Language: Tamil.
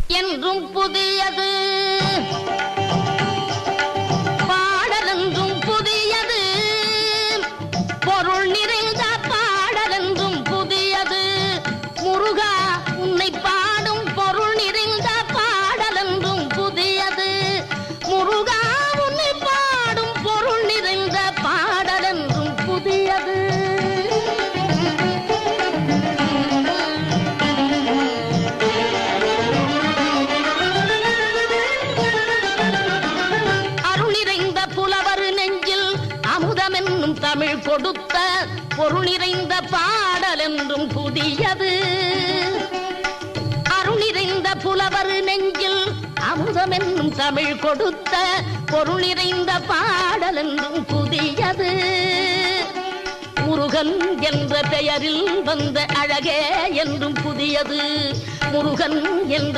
என்றும் புதியது, பாடலென்றும் புதியது, பொருள் நிறைந்த பாடலென்றும் புதியது. முருகா உன்னை பாடும் பொருள் நிறைந்த பாடலென்றும் புதியது. முருகா உன்னை பாடும் பொருள் நிறைந்த பாடலென்றும் புதியது. தமிழ் கொடுத்த பொருள் நிறைந்த பாடல் என்றும் புதியது. அருள் நிறைந்த புலவர் நெஞ்சில் அமுதம் என்னும் தமிழ் கொடுத்த பொருள் நிறைந்த பாடல் என்றும் புதியது. முருகன் என்ற பெயரில் வந்த அழகே என்றும் புதியது. முருகன் என்ற